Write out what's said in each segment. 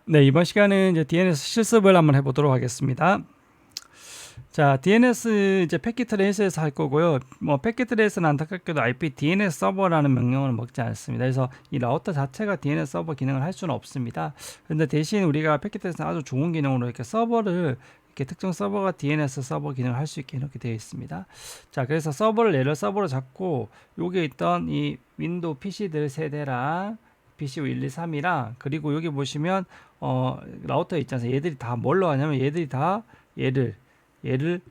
네, 이번 시간은 이제 DNS 실습을 한번 해보도록 하겠습니다. 자, DNS 이제 패킷 트레이스에서 할 거고요. 뭐 패킷 트레이스는 안타깝게도 IP DNS 서버라는 명령어를 먹지 않습니다. 그래서 이 라우터 자체가 DNS 서버 기능을 할 수는 없습니다. 그런데 대신 우리가 패킷 트레이스는 아주 좋은 기능으로 이렇게 서버를 이렇게 특정 서버가 DNS 서버 기능을 할 수 있게 이렇게 되어 있습니다. 자, 그래서 서버를 예를 서버로 잡고 여기에 있던 이 윈도우 PC들 세대랑 PC 1, 2, 3이랑 그리고 여기 보시면 라우터 있지 않습니까? 얘들이 다 뭘로 하냐면 얘들이 다 얘를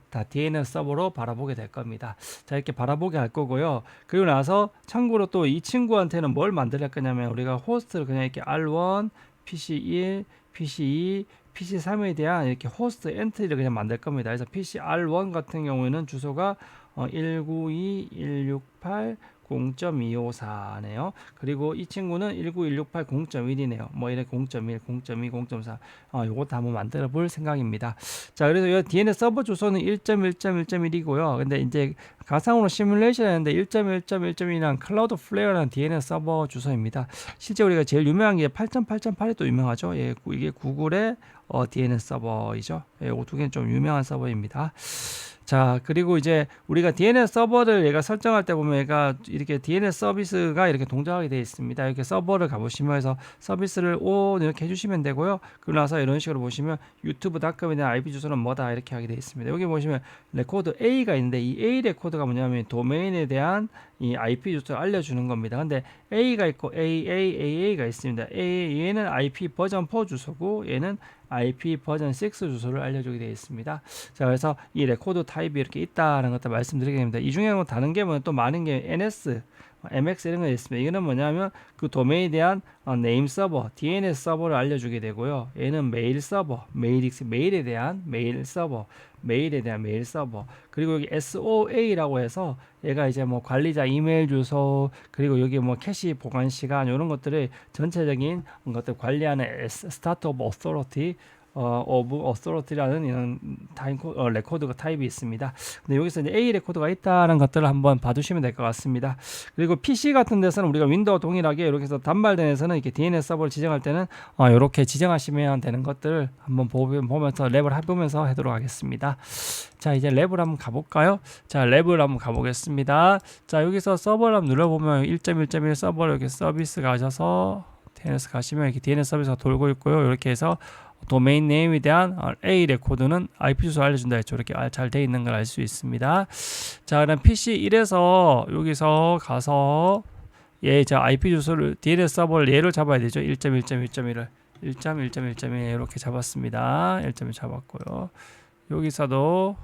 다 DNS 서버로 바라보게 될 겁니다. 자, 이렇게 바라보게 할 거고요. 그리고 나서 참고로 또 이 친구한테는 뭘 만들 거냐면 우리가 호스트를 그냥 이렇게 R1, PC1, PC2, PC3에 대한 이렇게 호스트 엔트리를 그냥 만들 겁니다. 그래서 PC R1 같은 경우에는 주소가 192.168.0.254네요. 그리고 이 친구는 19168.0.1이네요. 뭐 이래 0.1, 0.2, 0.4. 요것도 한번 만들어 볼 생각입니다. 자, 그래서 이 DNS 서버 주소는 1.1.1.1이고요. 근데 이제 가상으로 시뮬레이션 하는데 1.1.1.1이란 클라우드 플레어라는 DNS 서버 주소입니다. 실제 우리가 제일 유명한 게 8.8.8이 또 유명하죠. 예, 이게 구글의 DNS 서버이죠. 예, 이 두 개는 좀 유명한 서버입니다. 자, 그리고 이제 우리가 DNS 서버를 얘가 설정할 때 보면 얘가 이렇게 DNS 서비스가 이렇게 동작하게 되어 있습니다. 이렇게 서버를 가보시면 해서 서비스를 온 이렇게 해주시면 되고요. 그러고 나서 이런 식으로 보시면 유튜브.com에 대한 IP 주소는 뭐다 이렇게 하게 되어 있습니다. 여기 보시면 레코드 A가 있는데 이 A 레코드가 뭐냐면 도메인에 대한 이 IP 주소를 알려주는 겁니다. 근데 A가 있고 AAAA가 있습니다. 얘는 IP 버전 4 주소고 얘는 IP 버전 6 주소를 알려주게 되어 있습니다. 자, 그래서 이 레코드 타입이 이렇게 있다는 것도 말씀드리게 됩니다. 이 중에 뭐 다른 게 또 많은 게 NS, MX 이런 거 있습니다. 이거는 뭐냐면 그 도메인에 대한 네임 서버, DNS 서버를 알려주게 되고요. 얘는 메일 서버, 메일에 대한 메일 서버, 메일에 대한 메일 서버. 그리고 여기 SOA라고 해서 얘가 이제 뭐 관리자 이메일 주소, 그리고 여기 뭐 캐시 보관 시간 이런 것들을 전체적인 것들 관리하는 스타트 오브 어소리티 오브 어소리티라는 이런 레코드가 타입이 있습니다. 근데 여기서 이제 A 레코드가 있다는 것들을 한번 봐두시면 될 것 같습니다. 그리고 PC 같은 데서는 우리가 윈도우 동일하게 이렇게 해서 단말den에서는 이렇게 DNS 서버를 지정할 때는 이렇게 지정하시면 되는 것들을 한번 보면서 랩을 해보면서 하도록 하겠습니다. 자, 이제 랩을 한번 가볼까요? 자, 랩을 한번 가보겠습니다. 자, 여기서 서버를 한번 눌러보면 1.1.1 서버를 이렇게 서비스 가셔서 DNS 가시면 이렇게 DNS 서비스가 돌고 있고요. 이렇게 해서 도메인 네임에 대한 A 레코드는 IP 주소 알려준다 했죠. 이렇게 잘 되어 있는 걸 알 수 있습니다. 자, 그럼 PC1에서 여기서 가서 저 IP 주소를 DNS 서버를 얘를 잡아야 되죠. 1.1.1.1을 1.1.1.1 이렇게 잡았습니다. 1.1 잡았고요. 여기서도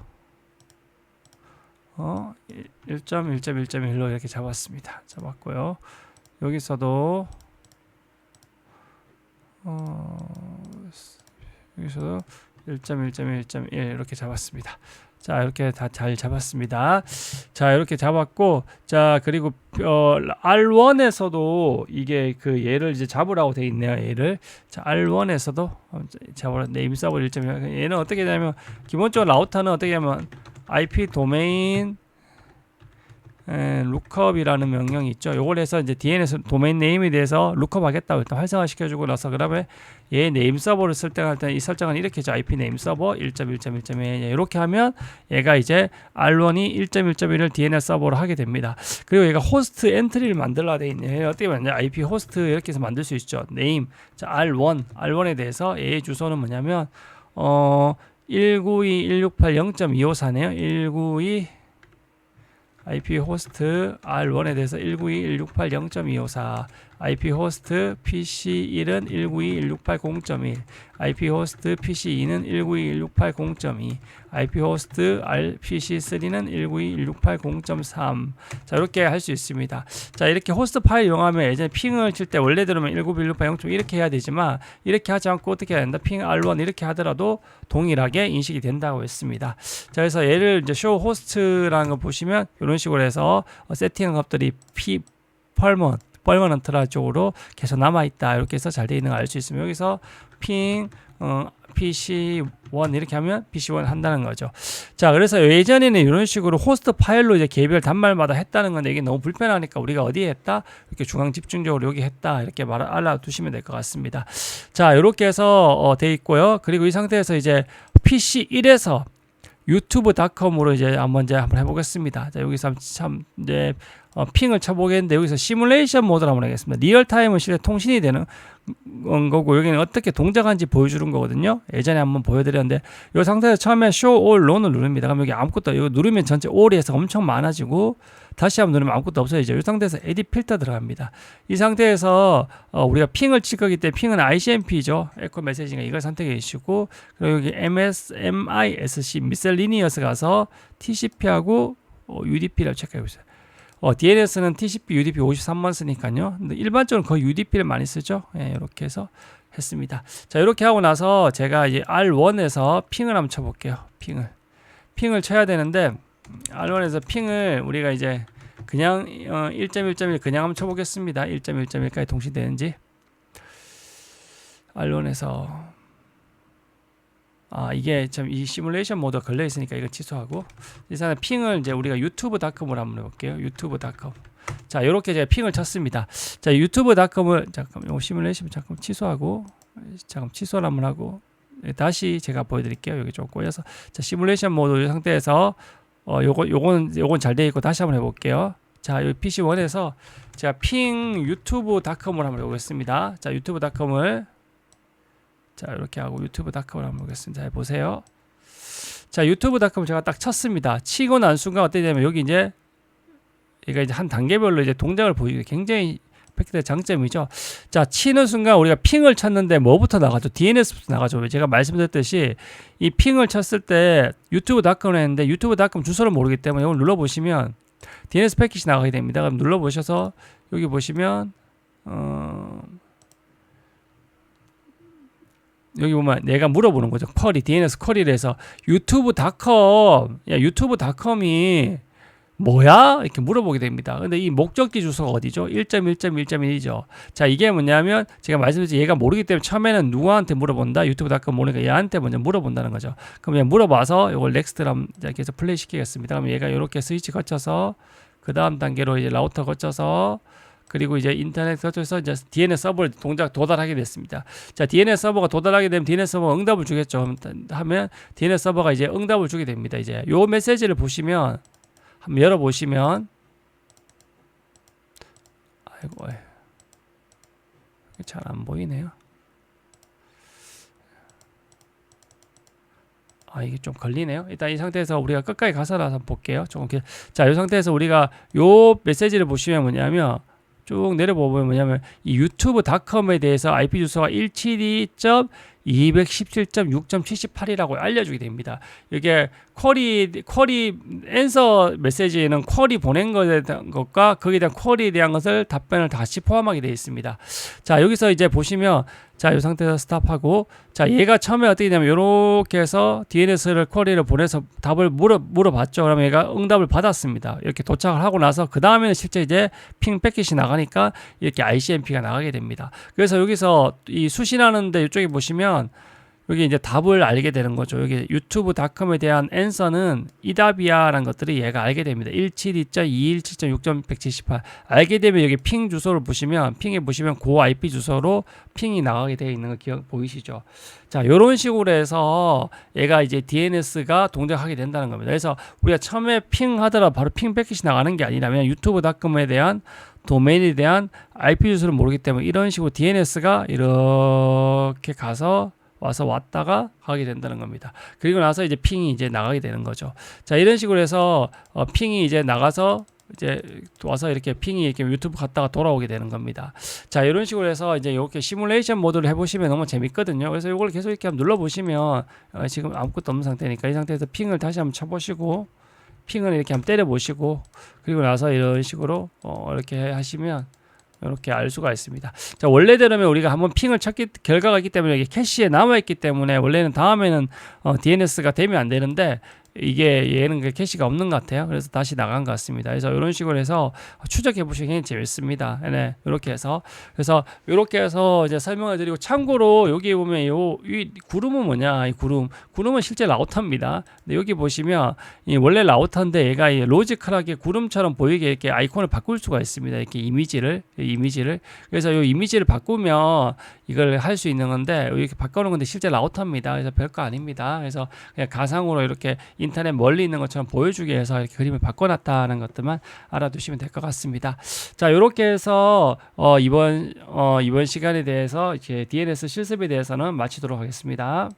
1.1.1.1로 이렇게 잡았습니다. 잡았고요. 여기서도 여기서 1.1.1.1 이렇게 잡았습니다. 자, 이렇게 다 잘 잡았습니다. 자, 이렇게 잡았고, 자, 그리고 R1에서도 이게 그 얘를 이제 잡으라고 돼 있네요. 얘를. 자, R1에서도 잡으라 네임 서버 1.1. 얘는 어떻게 되냐면 기본적으로 라우터는 어떻게 하면 IP 도메인 룩업이라는 명령이 있죠. 요걸 해서 이제 DNS 도메인 네임에 대해서 룩업 하겠다고 일단 활성화 시켜주고 나서 그다음에 얘 네임 서버를 설정할 때 이 설정은 이렇게 해죠. IP 네임 서버 1.1.1.1 이렇게 하면 얘가 이제 R1이 1.1.1을 DNS 서버로 하게 됩니다. 그리고 얘가 호스트 엔트리를 만들어야 돼 있네요. 어떻게 만드냐? IP 호스트 이렇게 해서 만들 수 있죠. 네임 자, R1에 대해서 얘의 주소는 뭐냐면 192.168.0.254네요. 192 IP 호스트 R1에 대해서 192.168.0.254 IP 호스트 PC1은 192.168.0.1 IP 호스트 PC2는 192.168.0.2 IP 호스트 PC3는 192.168.0.3 자, 이렇게 할 수 있습니다. 자, 이렇게 호스트 파일 이용하면 예전에 핑을 칠 때 원래대로면 192.168.0.1 이렇게 해야 되지만 이렇게 하지 않고 어떻게 해야 된다? 핑 R1 이렇게 하더라도 동일하게 인식이 된다고 했습니다. 자, 그래서 얘를 이제 show host라는 거 보시면 이런 식으로 해서 세팅한 것들이 permit 퍼머넌트라 쪽으로 계속 남아있다. 이렇게 해서 잘 되어 있는 걸 알 수 있으면 여기서 핑 PC1 이렇게 하면 PC1 한다는 거죠. 자, 그래서 예전에는 이런 식으로 호스트 파일로 이제 개별 단말마다 했다는 건데 이게 너무 불편하니까 우리가 어디에 했다? 이렇게 중앙 집중적으로 여기 했다. 이렇게 알아두시면 될 것 같습니다. 자, 이렇게 해서 돼 있고요. 그리고 이 상태에서 이제 PC1에서 유튜브.com으로 이제 한번 해보겠습니다. 자, 여기서 참 이제 핑을 쳐보겠는데 여기서 시뮬레이션 모드를 한번 하겠습니다. 리얼타임은 실제 통신이 되는 거고 여기는 어떻게 동작하는지 보여주는 거거든요. 예전에 한번 보여드렸는데 이 상태에서 처음에 Show All None을 누릅니다. 그럼 여기 아무것도 이거 누르면 전체 All이 해서 엄청 많아지고 다시 한번 누르면 아무것도 없어지죠. 이 상태에서 Edit 필터 들어갑니다. 이 상태에서 우리가 핑을 칠 거기 때문에 핑은 ICMP죠. 에코 메시지가 이걸 선택해 주시고 그리고 여기 MISC Miscellaneous 가서 TCP하고 UDP를 체크해 보세요. DNS는 TCP, UDP 53만 쓰니까요. 근데 일반적으로 거의 UDP를 많이 쓰죠. 예, 이렇게 해서 했습니다. 자, 이렇게 하고 나서 제가 이제 R1에서 핑을 한번 쳐볼게요. 핑을 쳐야 되는데 R1에서 핑을 우리가 이제 그냥 1.1.1 그냥 한번 쳐보겠습니다. 1.1.1까지 동시되는지 R1에서 이게 참 이 시뮬레이션 모드가 걸려 있으니까 이거 취소하고 이 사람 핑을 이제 우리가 유튜브.com으로 한번 해볼게요. 유튜브.com. 자, 이렇게 제가 핑을 쳤습니다. 자, 유튜브.com을 잠깐 요 시뮬레이션 잠깐 취소하고 잠깐 취소를 한번 하고 다시 제가 보여드릴게요. 여기 좀 꼬여서 자, 시뮬레이션 모드 이 상태에서 요건 잘 되어 있고 다시 한번 해볼게요. 자, 여기 PC1에서 제가 핑 유튜브.com을 한번 해보겠습니다. 자, 유튜브.com을 자, 이렇게 하고 유튜브.com을 한번 보겠습니다. 자, 보세요. 자, 유튜브.com 제가 딱 쳤습니다. 치고 난 순간 어떻게 되냐면 여기 이제 얘가 이제 한 단계별로 이제 동작을 보이게 굉장히 팩트의 장점이죠. 자, 치는 순간 우리가 핑을 쳤는데 뭐부터 나가죠? DNS부터 나가죠. 제가 말씀드렸듯이 이 핑을 쳤을 때 유튜브.com을 했는데 유튜브.com 주소를 모르기 때문에 이걸 눌러보시면 DNS 패킷이 나가게 됩니다. 그럼 눌러보셔서 여기 보시면 여기 보면 내가 물어보는 거죠. 쿼리, DNS 쿼리를 해서 유튜브.com이 뭐야? 이렇게 물어보게 됩니다. 근데 이 목적지 주소가 어디죠? 1.1.1.1이죠. 자, 이게 뭐냐면 제가 말씀드렸지 얘가 모르기 때문에 처음에는 누구한테 물어본다? 유튜브.com 모르니까 얘한테 먼저 물어본다는 거죠. 그럼 얘 물어봐서 이걸 넥스트를 한번 이렇게 해서 플레이 시키겠습니다. 그럼 얘가 이렇게 스위치 거쳐서 그 다음 단계로 이제 라우터 거쳐서 그리고 이제 인터넷 거쳐서 이제 DNS 서버를 도달하게 됐습니다. 자, DNS 서버가 도달하게 되면 DNS 서버가 응답을 주겠죠. 하면 DNS 서버가 이제 응답을 주게 됩니다. 이제 요 메시지를 보시면 한번 열어보시면 아이고 잘 안 보이네요. 이게 좀 걸리네요. 일단 이 상태에서 우리가 끝까지 가서 한번 볼게요. 자, 이 상태에서 우리가 요 메시지를 보시면 뭐냐면 쭉 내려보면 뭐냐면 이 유튜브.com에 대해서 IP 주소가 172.217.6.78이라고 알려주게 됩니다. 이게 쿼리 앤서 메시지에는 쿼리 보낸 것과 거기에 대한 쿼리에 대한 것을 답변을 다시 포함하게 되어 있습니다. 자, 여기서 이제 보시면 자, 이 상태에서 스탑하고 자, 얘가 처음에 어떻게 되냐면 이렇게 해서 DNS를 쿼리를 보내서 답을 물어봤죠. 그러면 얘가 응답을 받았습니다. 이렇게 도착을 하고 나서 그 다음에는 실제 이제 핑 패킷이 나가니까 이렇게 ICMP가 나가게 됩니다. 그래서 여기서 이 수신하는데 이쪽에 보시면 여기 이제 답을 알게 되는 거죠. 여기 유튜브.com에 대한 앤서는 이 답이야라는 것들이 얘가 알게 됩니다. 172.217.6.178 알게 되면 여기 핑 주소를 보시면 핑에 보시면 고 IP 주소로 핑이 나가게 되어 있는 거 보이시죠? 자, 이런 식으로 해서 얘가 이제 DNS가 동작하게 된다는 겁니다. 그래서 우리가 처음에 핑 하더라도 바로 핑 패킷이 나가는 게 아니라면 유튜브.com에 대한 도메인에 대한 IP 주소를 모르기 때문에 이런 식으로 DNS가 이렇게 와서 왔다가 가게 된다는 겁니다. 그리고 나서 이제 핑이 이제 나가게 되는 거죠. 자, 이런 식으로 해서 핑이 이제 나가서 이제 와서 이렇게 핑이 이렇게 유튜브 갔다가 돌아오게 되는 겁니다. 자, 이런 식으로 해서 이제 이렇게 시뮬레이션 모드를 해보시면 너무 재밌거든요. 그래서 이걸 계속 이렇게 한번 눌러보시면 지금 아무것도 없는 상태니까 이 상태에서 핑을 다시 한번 쳐보시고 핑을 이렇게 한번 때려보시고 그리고 나서 이런 식으로 이렇게 하시면 이렇게 알 수가 있습니다. 자, 원래대로면 우리가 한번 핑을 쳤기 결과가 있기 때문에 이게 캐시에 남아 있기 때문에 원래는 다음에는 DNS가 되면 안 되는데 이게 얘는 그 캐시가 없는 것 같아요. 그래서 다시 나간 것 같습니다. 그래서 이런 식으로 해서 추적해 보시기 굉장히 재밌습니다. 네, 이렇게 해서 그래서 이렇게 해서 이제 설명을 드리고 참고로 여기 보면 이 구름은 뭐냐? 이 구름은 실제 라우터입니다. 근데 여기 보시면 이 원래 라우터인데 얘가 이 로지컬하게 구름처럼 보이게 이렇게 아이콘을 바꿀 수가 있습니다. 이렇게 이미지를 그래서 이 이미지를 바꾸면 이걸 할 수 있는 건데 이렇게 바꿔놓은 건데 실제 라우터입니다. 그래서 별거 아닙니다. 그래서 그냥 가상으로 이렇게 인터넷 멀리 있는 것처럼 보여주기 위해서 이렇게 그림을 바꿔놨다는 것들만 알아두시면 될 것 같습니다. 자, 이렇게 해서 이번 시간에 대해서 이렇게 DNS 실습에 대해서는 마치도록 하겠습니다.